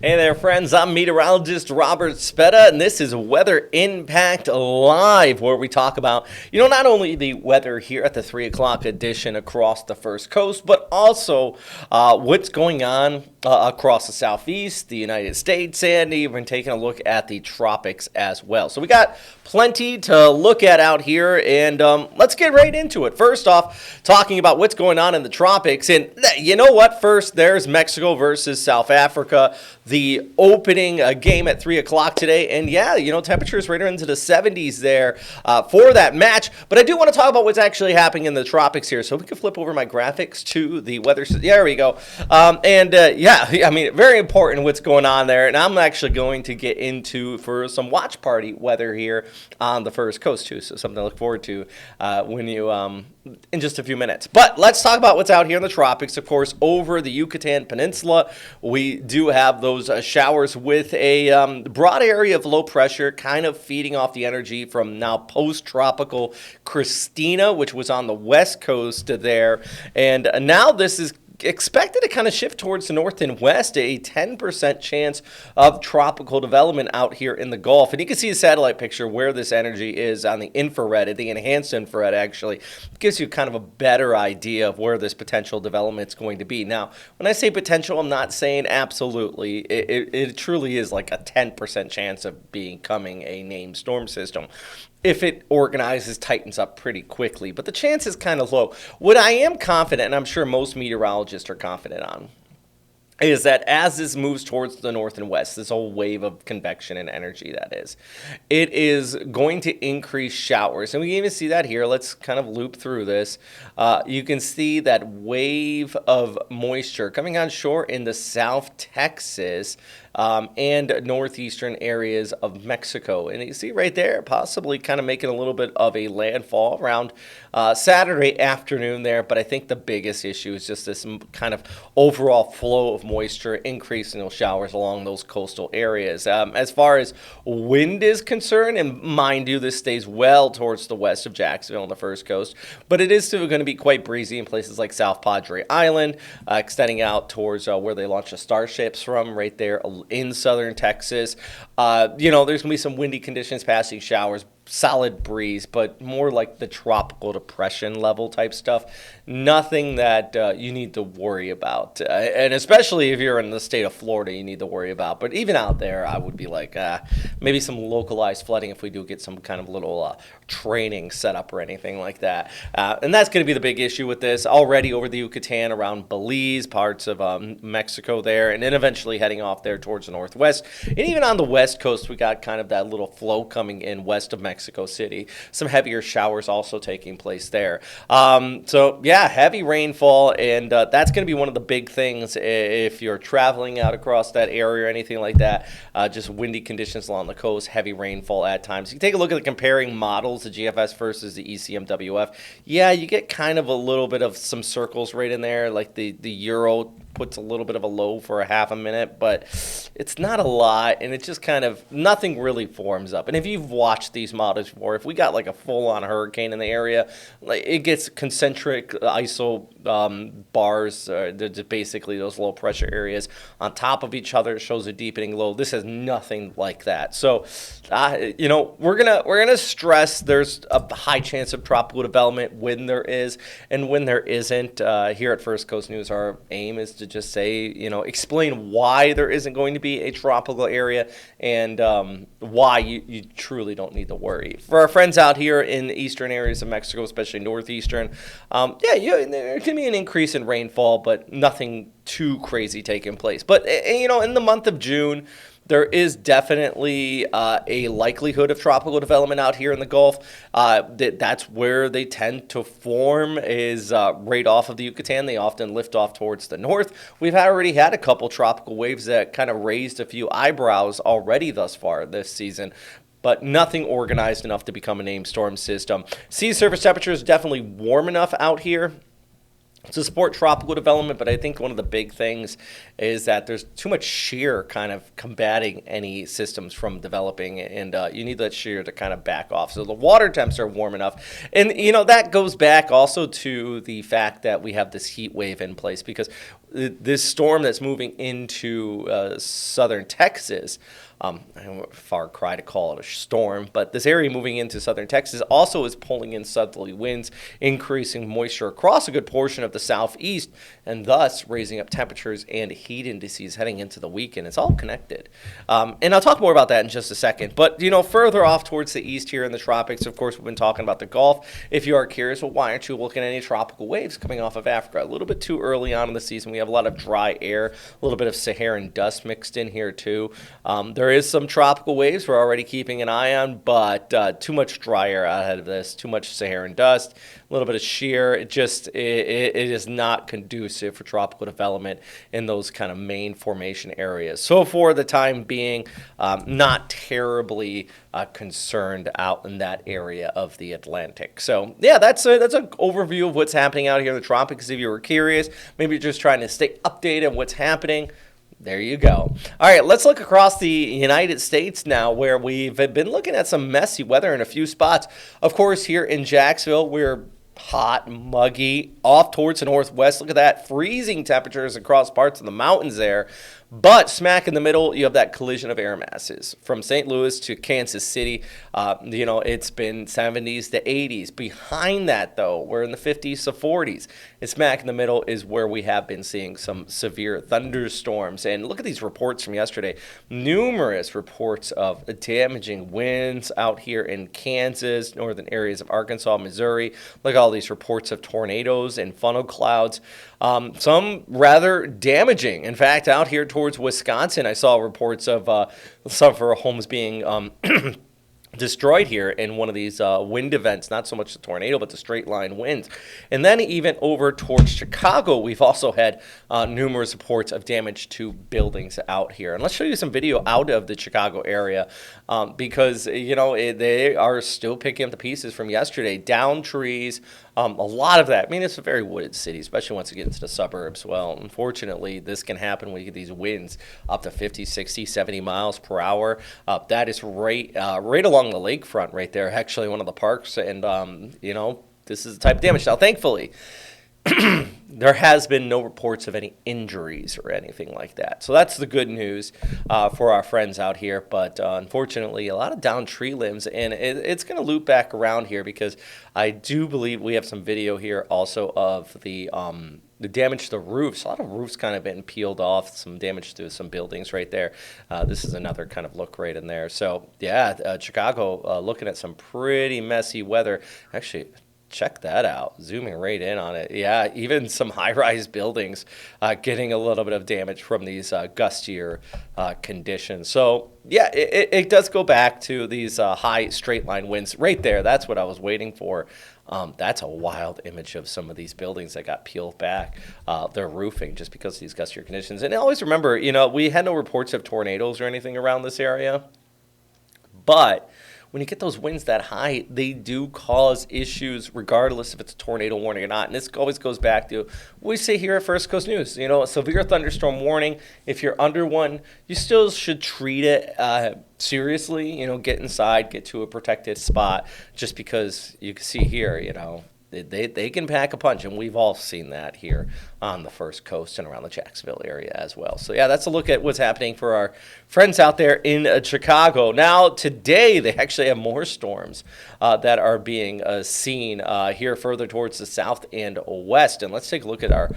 Hey there, friends. I'm meteorologist Robert Speta, and this is Weather Impact Live, where we talk about, not only the weather here at the 3 o'clock edition across the First Coast, but also what's going on across the Southeast, the United States, and even taking a look at the tropics as well. So we got plenty to look at out here, and let's get right into it. First off, talking about what's going on in the tropics, and you know what? First, there's Mexico versus South Africa, the opening game at 3 o'clock today, and temperatures right into the 70s there for that match. But I do want to talk about what's actually happening in the tropics here. So if we can flip over my graphics to the weather. There we go. Very important what's going on there, and I'm actually going to get into for some watch party weather here on the First Coast too. So something to look forward to when you in just a few minutes. But let's talk about what's out here in the tropics. Of course, over the Yucatan Peninsula, we do have those showers with a broad area of low pressure, kind of feeding off the energy from now post-tropical Christina, which was on the west coast there. And now this is expected to kind of shift towards the north and west, a 10% chance of tropical development out here in the Gulf. And you can see a satellite picture where this energy is on the infrared, the enhanced infrared actually. It gives you kind of a better idea of where this potential development is going to be. Now, when I say potential, I'm not saying absolutely. It truly is like a 10% chance of becoming a named storm system if it organizes, tightens up pretty quickly. But the chance is kind of low. What I am confident, and I'm sure most meteorologists are confident on, is that as this moves towards the north and west, this whole wave of convection and energy that is, it is going to increase showers. And we can even see that here. Let's kind of loop through this. You can see that wave of moisture coming on shore in the South Texas and northeastern areas of Mexico. And you see right there, possibly kind of making a little bit of a landfall around Saturday afternoon there. But I think the biggest issue is just this kind of overall flow of moisture, increasing those showers along those coastal areas. As far as wind is concerned, and mind you, this stays well towards the west of Jacksonville on the First Coast, but it is still going to be quite breezy in places like South Padre Island, extending out towards where they launch the Starships from, right there in southern Texas. There's going to be some windy conditions, passing showers, solid breeze, but more like the tropical depression level type stuff. Nothing that you need to worry about. And especially if you're in the state of Florida, you need to worry about. But even out there, I would be like, maybe some localized flooding if we do get some kind of little training set up or anything like that. And that's going to be the big issue with this. Already over the Yucatan, around Belize, parts of Mexico there, and then eventually heading off there towards the northwest. And even on the west coast, we got kind of that little flow coming in west of Mexico City. Some heavier showers also taking place there. Heavy rainfall, and that's going to be one of the big things if you're traveling out across that area or anything like that. Just windy conditions along the coast, heavy rainfall at times. You can take a look at the comparing models, the GFS versus the ECMWF. Yeah, you get kind of a little bit of some circles right in there, like the Euro puts a little bit of a low for a half a minute, but it's not a lot, and it's just kind of nothing really forms up. And if you've watched these models before, if we got like a full-on hurricane in the area, like it gets concentric iso bars, just basically those low pressure areas on top of each other. It shows a deepening low. This has nothing like that. So, we're gonna stress there's a high chance of tropical development when there is, and when there isn't. Here at First Coast News, our aim is to just say, explain why there isn't going to be a tropical area and why you truly don't need to worry. For our friends out here in the eastern areas of Mexico, especially northeastern, there can be an increase in rainfall, but nothing too crazy taking place. But, in the month of June, there is definitely a likelihood of tropical development out here in the Gulf. That's where they tend to form, is right off of the Yucatan. They often lift off towards the north. We've already had a couple tropical waves that kind of raised a few eyebrows already thus far this season, but nothing organized enough to become a named storm system. Sea surface temperature is definitely warm enough out here to support tropical development, but I think one of the big things is that there's too much shear kind of combating any systems from developing, and you need that shear to kind of back off. So the water temps are warm enough. And, that goes back also to the fact that we have this heat wave in place because this storm that's moving into southern Texas, far cry to call it a storm, but this area moving into southern Texas also is pulling in southerly winds, increasing moisture across a good portion of the southeast, and thus raising up temperatures and heat indices heading into the weekend. It's all connected. And I'll talk more about that in just a second. But, further off towards the east here in the tropics, of course, we've been talking about the Gulf. If you are curious, well, why aren't you looking at any tropical waves coming off of Africa? A little bit too early on in the season. We have a lot of dry air, a little bit of Saharan dust mixed in here, too. There is some tropical waves we're already keeping an eye on, but too much dry air ahead of this, too much Saharan dust, a little bit of shear. It is not conducive for tropical development in those kind of main formation areas. So for the time being, not terribly concerned out in that area of the Atlantic. So yeah, that's an overview of what's happening out here in the tropics. If you were curious, maybe you're just trying to stay updated on what's happening. There you go. All right, let's look across the United States now, where we've been looking at some messy weather in a few spots. Of course, here in Jacksonville, we're hot, muggy, off towards the northwest. Look at that, freezing temperatures across parts of the mountains there. But smack in the middle, you have that collision of air masses. From St. Louis to Kansas City, it's been 70s to 80s. Behind that, though, we're in the 50s to 40s. And smack in the middle is where we have been seeing some severe thunderstorms. And look at these reports from yesterday. Numerous reports of damaging winds out here in Kansas, northern areas of Arkansas, Missouri. Look at all these reports of tornadoes and funnel clouds. Some rather damaging. In fact, out here towards Wisconsin, I saw reports of some of our homes being destroyed here in one of these wind events, not so much the tornado, but the straight line winds. And then even over towards Chicago, we've also had numerous reports of damage to buildings out here. And let's show you some video out of the Chicago area because, they are still picking up the pieces from yesterday. Down trees, a lot of that. I mean, it's a very wooded city, especially once you get into the suburbs. Well, unfortunately, this can happen when you get these winds up to 50, 60, 70 miles per hour. That is right along the lakefront right there, actually, one of the parks. And, this is the type of damage. Now, thankfully, there has been no reports of any injuries or anything like that. So that's the good news for our friends out here. But unfortunately, a lot of downed tree limbs, and it's going to loop back around here because I do believe we have some video here also of the damage to the roofs. A lot of roofs kind of been peeled off, some damage to some buildings right there. This is another kind of look right in there. So, yeah, Chicago looking at some pretty messy weather. Actually, check that out, zooming right in on it. Yeah, even some high-rise buildings getting a little bit of damage from these gustier conditions. So, yeah, it does go back to these high straight-line winds right there. That's what I was waiting for. That's a wild image of some of these buildings that got peeled back, their roofing, just because of these gustier conditions. And always remember, we had no reports of tornadoes or anything around this area, but when you get those winds that high, they do cause issues regardless if it's a tornado warning or not. And this always goes back to what we say here at First Coast News. A severe thunderstorm warning, if you're under one, you still should treat it seriously. Get inside, get to a protected spot, just because you can see here, they can pack a punch, and we've all seen that here on the First Coast and around the Jacksonville area as well. So, yeah, that's a look at what's happening for our friends out there in Chicago. Now, today, they actually have more storms that are being seen here further towards the south and west. And let's take a look at our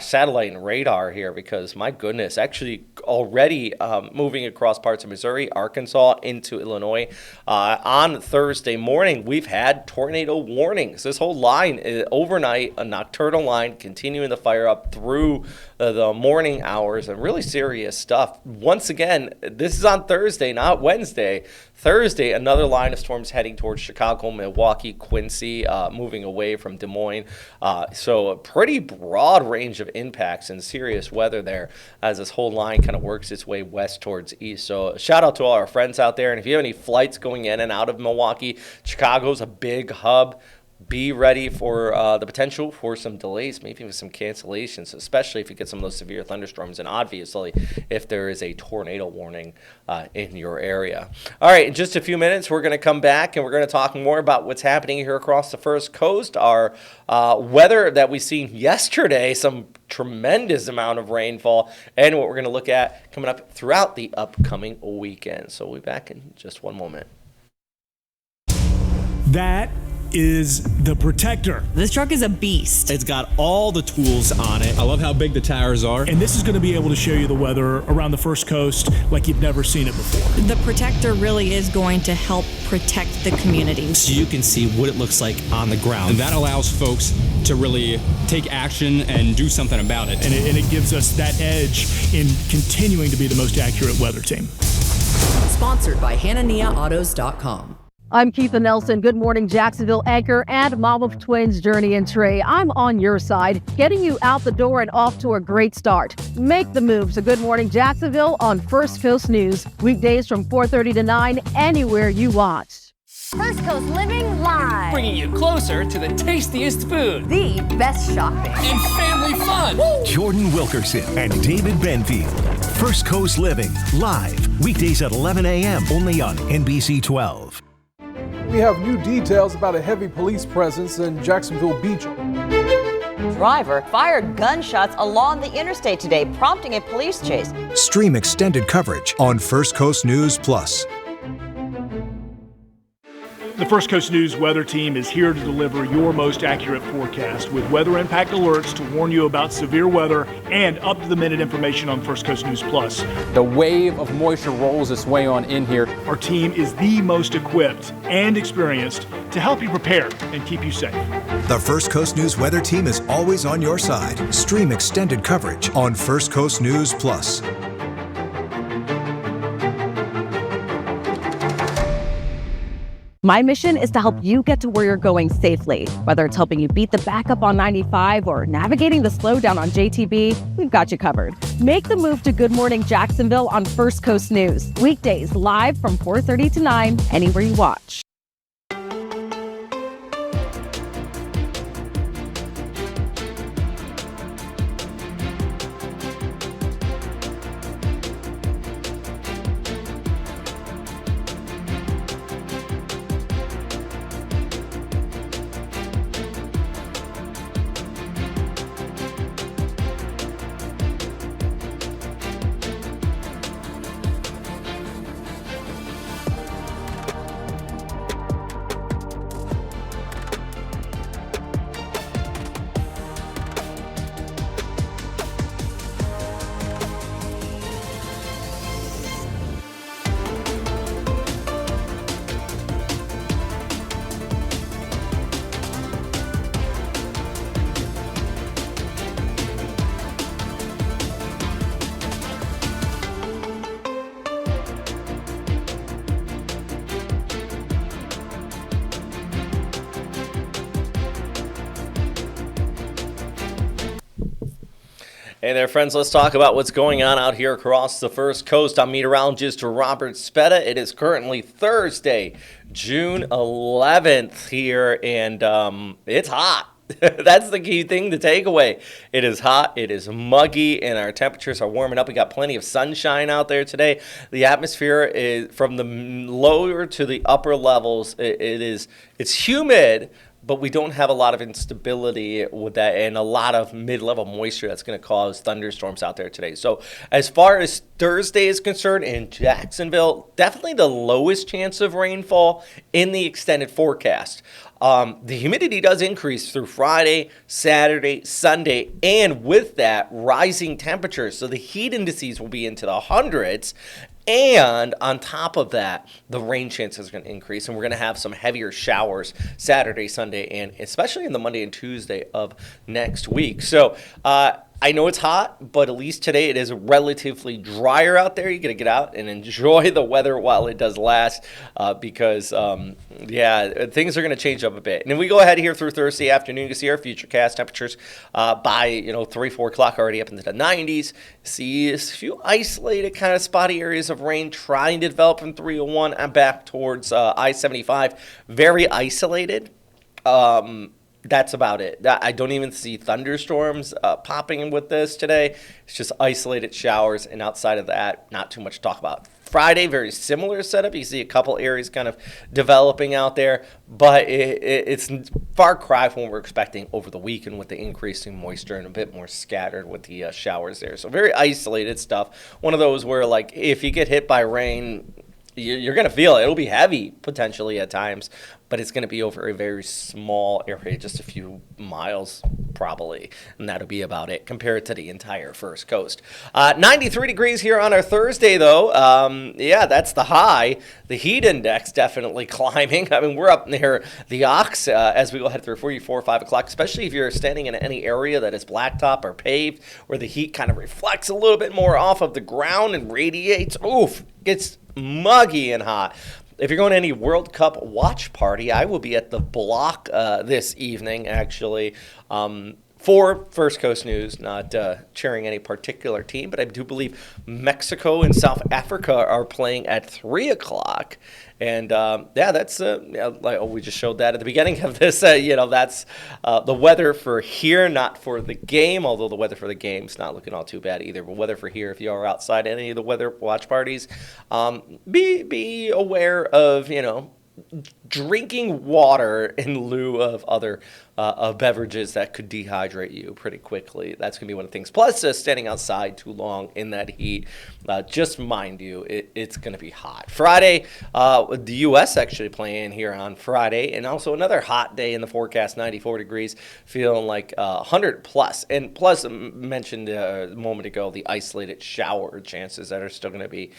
satellite and radar here because, my goodness, actually already moving across parts of Missouri, Arkansas, into Illinois. On Thursday morning, we've had tornado warnings. This whole line, overnight, a nocturnal line, continuing the fire up through the morning hours, and really serious stuff. Once again, this is on Thursday, not Wednesday. Thursday, another line of storms heading towards Chicago, Milwaukee, Quincy, moving away from Des Moines. So a pretty broad range of impacts and serious weather there as this whole line kind of works its way west towards east. So shout out to all our friends out there. And if you have any flights going in and out of Milwaukee, Chicago's a big hub. be ready for the potential for some delays, maybe even some cancellations, especially if you get some of those severe thunderstorms, and obviously if there is a tornado warning in your area. All right, in just a few minutes, we're going to come back and we're going to talk more about what's happening here across the First Coast, our weather that we seen yesterday, some tremendous amount of rainfall, and what we're going to look at coming up throughout the upcoming weekend. So we'll be back in just one moment. That is the Protector. This truck is a beast. It's got all the tools on it. I love how big the tires are. And this is going to be able to show you the weather around the First Coast like you've never seen it before. The Protector really is going to help protect the community. So you can see what it looks like on the ground. And that allows folks to really take action and do something about it. And it gives us that edge in continuing to be the most accurate weather team. Sponsored by HananiahAutos.com. I'm Keitha Nelson. Good morning, Jacksonville anchor and mom of twins, Journey and Trey. I'm on your side, getting you out the door and off to a great start. Make the move to Good Morning Jacksonville on First Coast News. Weekdays from 4:30 to 9, anywhere you watch. First Coast Living Live. Bringing you closer to the tastiest food. The best shopping. And family fun. Woo! Jordan Wilkerson and David Benfield. First Coast Living Live. Weekdays at 11 a.m. only on NBC 12. We have new details about a heavy police presence in Jacksonville Beach. Driver fired gunshots along the interstate today, prompting a police chase. Stream extended coverage on First Coast News Plus. The First Coast News weather team is here to deliver your most accurate forecast with weather impact alerts to warn you about severe weather and up-to-the-minute information on First Coast News Plus. The wave of moisture rolls its way on in here. Our team is the most equipped and experienced to help you prepare and keep you safe. The First Coast News weather team is always on your side. Stream extended coverage on First Coast News Plus. My mission is to help you get to where you're going safely. Whether it's helping you beat the backup on 95 or navigating the slowdown on JTB, we've got you covered. Make the move to Good Morning Jacksonville on First Coast News. Weekdays live from 4:30 to 9, anywhere you watch. Hey there, friends. Let's talk about what's going on out here across the First Coast. I'm meteorologist Robert Spetta. It is currently Thursday, June 11th here, and it's hot. That's the key thing to take away. It is hot, it is muggy, and our temperatures are warming up. We got plenty of sunshine out there today. The atmosphere is from the lower to the upper levels. It's humid, but we don't have a lot of instability with that and a lot of mid-level moisture that's going to cause thunderstorms out there today. So as far as Thursday is concerned in Jacksonville, definitely the lowest chance of rainfall in the extended forecast. The humidity does increase through Friday, Saturday, Sunday, and with that, rising temperatures. So the heat indices will be into the hundreds. And on top of that, the rain chances are going to increase, and we're going to have some heavier showers Saturday, Sunday, and especially in the Monday and Tuesday of next week. So I know it's hot, but at least today it is relatively drier out there. You're going to get out and enjoy the weather while it does last because, things are going to change up a bit. And then we go ahead here through Thursday afternoon. You can see our futurecast temperatures by 3, 4 o'clock already up into the 90s. See a few isolated kind of spotty areas of rain trying to develop from 301 and back towards I-75. Very isolated. That's about it. I don't even see thunderstorms popping in with this today. It's just isolated showers, and outside of that, not too much to talk about. Friday, very similar setup. You see a couple areas kind of developing out there, but it's far cry from what we're expecting over the weekend with the increasing moisture and a bit more scattered with the showers there. So very isolated stuff. One of those where, like, if you get hit by rain, you're going to feel it. It'll be heavy potentially at times, but it's going to be over a very small area, just a few miles probably, and that'll be about it compared to the entire First Coast. 93 degrees here on our Thursday, though. Yeah, that's the high. The heat index definitely climbing. I mean, we're up near the Ox as we go ahead through 4, 5 o'clock, especially if you're standing in any area that is blacktop or paved, where the heat kind of reflects a little bit more off of the ground and radiates. Oof, gets muggy and hot. If you're going to any World Cup watch party, I will be at the Block this evening, actually, for First Coast News, not cheering any particular team, but I do believe Mexico and South Africa are playing at 3 o'clock. And, yeah, that's, like, we just showed that at the beginning of this. That's the weather for here, not for the game, although the weather for the game's not looking all too bad either. But weather for here, if you are outside any of the weather watch parties, be aware of, drinking water in lieu of other beverages that could dehydrate you pretty quickly. That's going to be one of the things. Plus, standing outside too long in that heat, just mind you, it's going to be hot. Friday, the U.S. actually playing here on Friday, and also another hot day in the forecast, 94 degrees, feeling like 100 plus. And plus, mentioned a moment ago, the isolated shower chances that are still going to be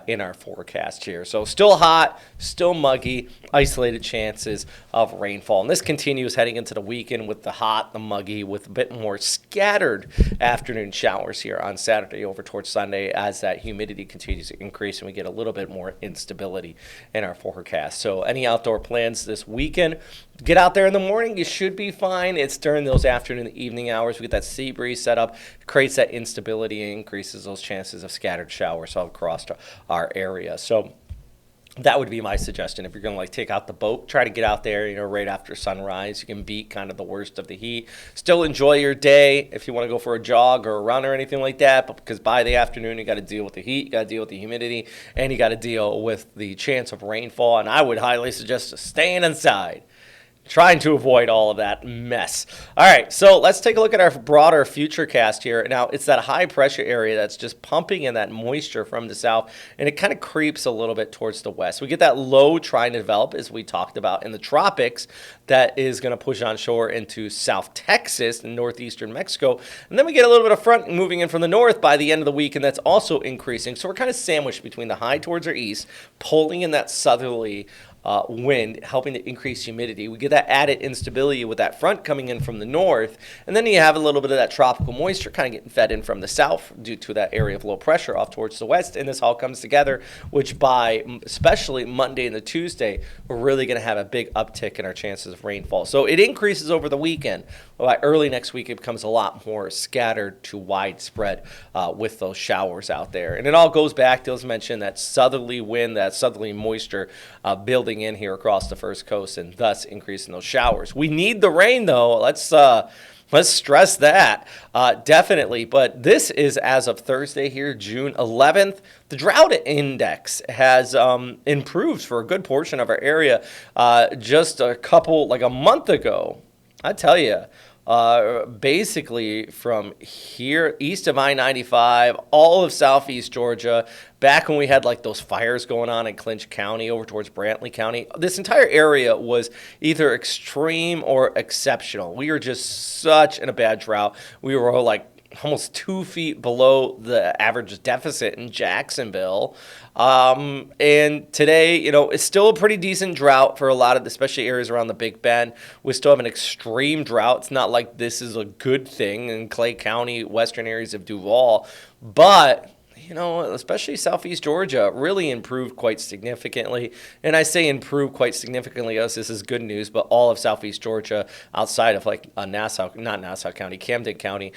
in our forecast here. So still hot, still muggy, isolated chances of rainfall. And this continues heading into the weekend with the hot, the muggy, with a bit more scattered afternoon showers here on Saturday over towards Sunday as that humidity continues to increase and we get a little bit more instability in our forecast. So any outdoor plans this weekend, get out there in the morning. You should be fine. It's during those afternoon and evening hours. We get that sea breeze set up, creates that instability and increases those chances of scattered showers all across our area. So that would be my suggestion. If you're going to take out the boat, try to get out there, right after sunrise. You can beat kind of the worst of the heat. Still enjoy your day if you want to go for a jog or a run or anything like that. But because by the afternoon, you got to deal with the heat, you got to deal with the humidity, and you got to deal with the chance of rainfall. And I would highly suggest staying inside, trying to avoid all of that mess. All right, so let's take a look at our broader future cast here. Now, it's that high pressure area that's just pumping in that moisture from the south, and it kind of creeps a little bit towards the west. We get that low trying to develop, as we talked about, in the tropics that is going to push on shore into South Texas and northeastern Mexico. And then we get a little bit of front moving in from the north by the end of the week, and that's also increasing. So we're kind of sandwiched between the high towards our east, pulling in that southerly wind, helping to increase humidity. We get that added instability with that front coming in from the north, and then you have a little bit of that tropical moisture kind of getting fed in from the south due to that area of low pressure off towards the west, and this all comes together, which by especially Monday and the Tuesday, we're really going to have a big uptick in our chances of rainfall. So it increases over the weekend. By early next week, it becomes a lot more scattered to widespread with those showers out there. And it all goes back to, as mentioned, that southerly wind, that southerly moisture building in here across the First Coast and thus increasing those showers. We need the rain, though. Let's stress that, definitely. But this is as of Thursday here, June 11th. The drought index has improved for a good portion of our area just a month ago. I tell you, basically from here east of I-95, all of southeast Georgia, back when we had those fires going on in Clinch County over towards Brantley County, this entire area was either extreme or exceptional. We were just such in a bad drought. We were almost 2 feet below the average deficit in Jacksonville. And today, it's still a pretty decent drought for a lot of, especially areas around the Big Bend. We still have an extreme drought. It's not like this is a good thing in Clay County, western areas of Duval. But especially Southeast Georgia, really improved quite significantly. And I say improved quite significantly, this is good news, but all of Southeast Georgia outside of not Nassau County, Camden County,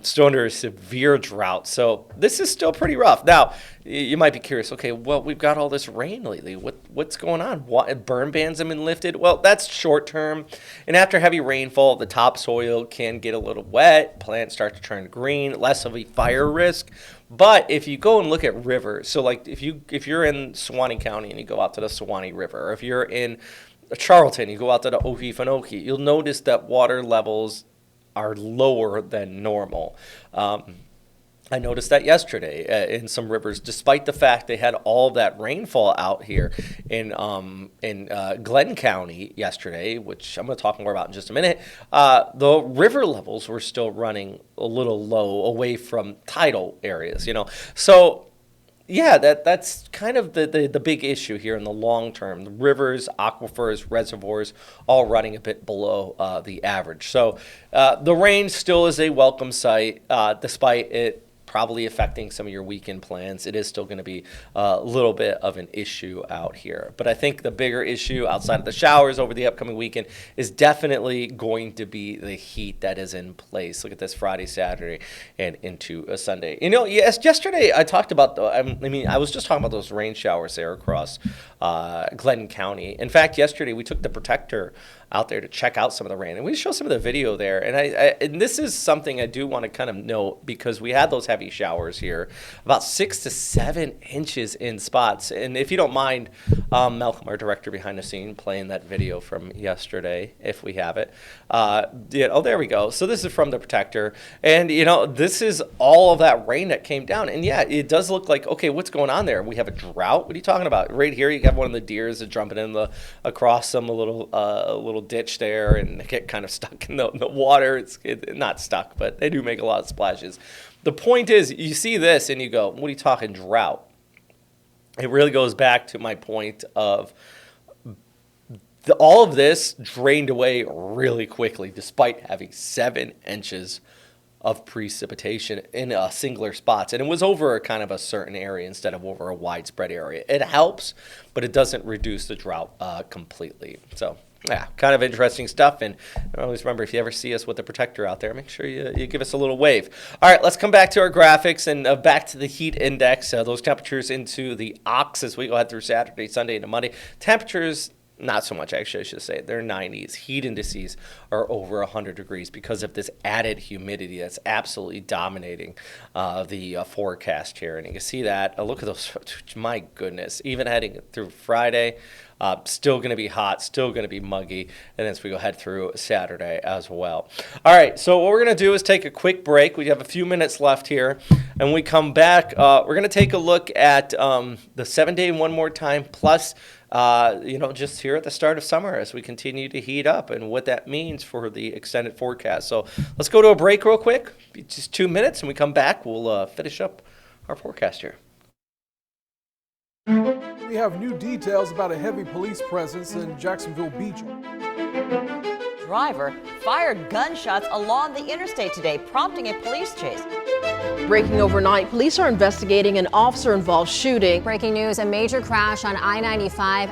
still under a severe drought. So this is still pretty rough. Now, you might be curious, okay, well, we've got all this rain lately. What's going on? Burn bans have been lifted? Well, that's short term. And after heavy rainfall, the topsoil can get a little wet. Plants start to turn green, less of a fire risk. But if you go and look at rivers, so like if you're in Suwannee County and you go out to the Suwannee River, or if you're in Charlton, you go out to the Okefenokee, you'll notice that water levels are lower than normal. I noticed that yesterday in some rivers, despite the fact they had all that rainfall out here in Glenn County yesterday, which I'm going to talk more about in just a minute. The river levels were still running a little low away from tidal areas, So, yeah, that's kind of the big issue here in the long term. The rivers, aquifers, reservoirs, all running a bit below the average. So the rain still is a welcome sight, despite it probably affecting some of your weekend plans. It is still going to be a little bit of an issue out here. But I think the bigger issue outside of the showers over the upcoming weekend is definitely going to be the heat that is in place. Look at this Friday, Saturday, and into a Sunday. Yes, yesterday I talked about, I was just talking about those rain showers there across Glenn County. In fact, yesterday we took the Protector out there to check out some of the rain, and we show some of the video there. And this is something I do want to kind of note, because we had those heavy showers here, about 6 to 7 inches in spots. And if you don't mind, Malcolm, our director behind the scene, playing that video from yesterday, if we have it. There we go. So this is from the Protector, and this is all of that rain that came down. And yeah, it does look like, okay, what's going on there? We have a drought. What are you talking about? Right here, you have one of the deers that jumping in across some little ditch there, and they get kind of stuck in the water. It's not stuck, but they do make a lot of splashes. The point is, you see this and you go, what are you talking drought? It really goes back to my point of all of this drained away really quickly, despite having 7 inches of precipitation in singular spots. And it was over kind of a certain area instead of over a widespread area. It helps, but it doesn't reduce the drought completely. So, yeah, kind of interesting stuff. And always remember, if you ever see us with the Protector out there, make sure you give us a little wave. All right, let's come back to our graphics and back to the heat index. Those temperatures into the ox as we go ahead through Saturday, Sunday, into Monday. Temperatures, not so much, actually, I should say. They're 90s. Heat indices are over 100 degrees because of this added humidity that's absolutely dominating the forecast here. And you can see that. Look at those. My goodness. Even heading through Friday, still going to be hot, still going to be muggy. And then as we go ahead through Saturday as well. All right, so what we're going to do is take a quick break. We have a few minutes left here. And when we come back, we're going to take a look at the 7-day one more time, plus just here at the start of summer as we continue to heat up and what that means for the extended forecast. So let's go to a break real quick, just 2 minutes, and we come back. We'll finish up our forecast here. We have new details about a heavy police presence in Jacksonville Beach. Driver fired gunshots along the interstate today, prompting a police chase. Breaking overnight, police are investigating an officer-involved shooting. Breaking news, a major crash on I-95.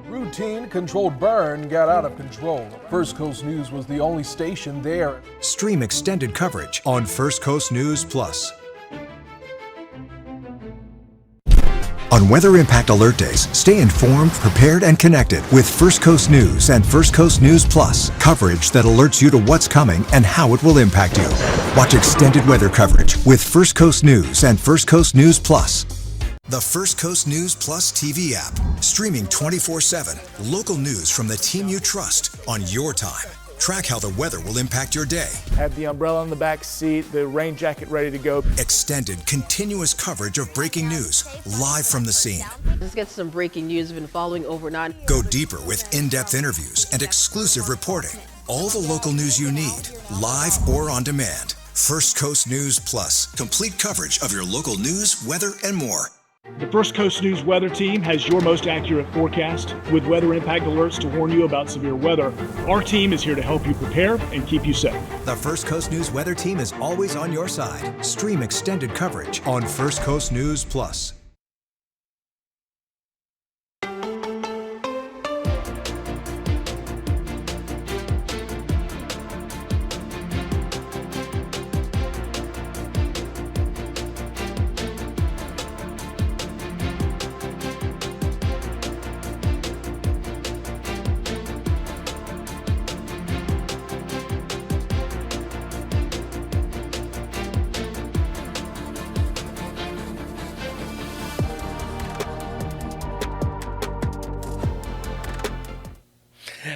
Routine controlled burn got out of control. First Coast News was the only station there. Stream extended coverage on First Coast News Plus. On Weather Impact Alert Days, stay informed, prepared, and connected with First Coast News and First Coast News Plus. Coverage that alerts you to what's coming and how it will impact you. Watch extended weather coverage with First Coast News and First Coast News Plus. The First Coast News Plus TV app. Streaming 24/7. Local news from the team you trust on your time. Track how the weather will impact your day. Had the umbrella in the back seat, the rain jacket ready to go. Extended, continuous coverage of breaking news, live from the scene. Let's get some breaking news we've been following overnight. Go deeper with in-depth interviews and exclusive reporting. All the local news you need, live or on demand. First Coast News Plus, complete coverage of your local news, weather, and more. The First Coast News weather team has your most accurate forecast with weather impact alerts to warn you about severe weather. Our team is here to help you prepare and keep you safe. The First Coast News weather team is always on your side. Stream extended coverage on First Coast News Plus.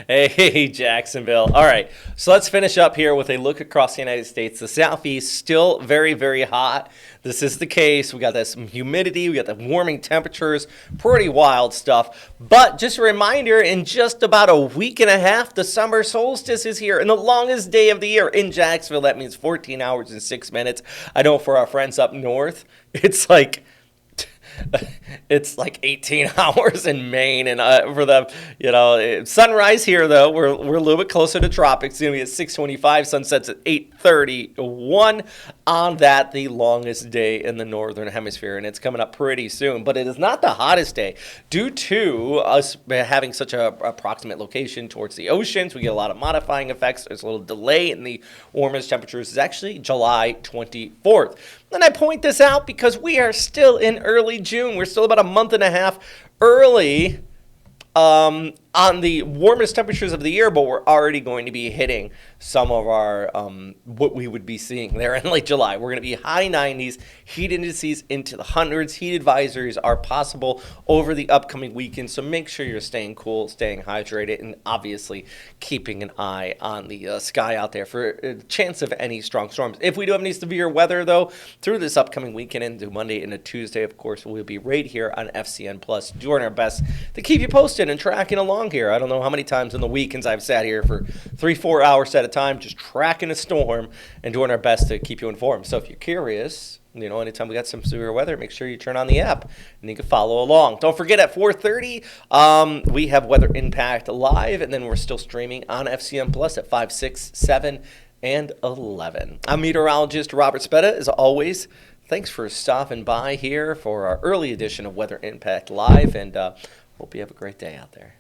Hey, Jacksonville. All right, so let's finish up here with a look across the United States. The Southeast still very, very hot. This is the case. We got this humidity. We got the warming temperatures. Pretty wild stuff. But just a reminder, in just about a week and a half, the summer solstice is here. And the longest day of the year in Jacksonville, that means 14 hours and 6 minutes. I know for our friends up north, it's like 18 hours in Maine, and for the sunrise here though we're a little bit closer to tropics. It's gonna be at 6:25. Sunsets at 8:31 on that, the longest day in the northern hemisphere, and it's coming up pretty soon. But it is not the hottest day due to us having such a approximate location towards the oceans. We get a lot of modifying effects. There's a little delay in the warmest temperatures. It's actually July 24th. And I point this out because we are still in early June. We're still about a month and a half early on the warmest temperatures of the year, but we're already going to be hitting some of our what we would be seeing there in late July. We're going to be high 90s, heat indices into the hundreds. Heat advisories are possible over the upcoming weekend, so make sure you're staying cool, staying hydrated, and obviously keeping an eye on the sky out there for a chance of any strong storms. If we do have any severe weather, though, through this upcoming weekend into Monday into Tuesday, of course, we'll be right here on FCN Plus, doing our best to keep you posted and tracking along here. I don't know how many times in the weekends I've sat here for 3-4 hours at a time just tracking a storm and doing our best to keep you informed. So if you're curious, anytime we got some severe weather, make sure you turn on the app and you can follow along. Don't forget at 4:30, we have Weather Impact live, and then we're still streaming on FCN Plus at 5, 6, 7, and 11. I'm meteorologist Robert Spetta. As always, thanks for stopping by here for our early edition of Weather Impact Live, and hope you have a great day out there.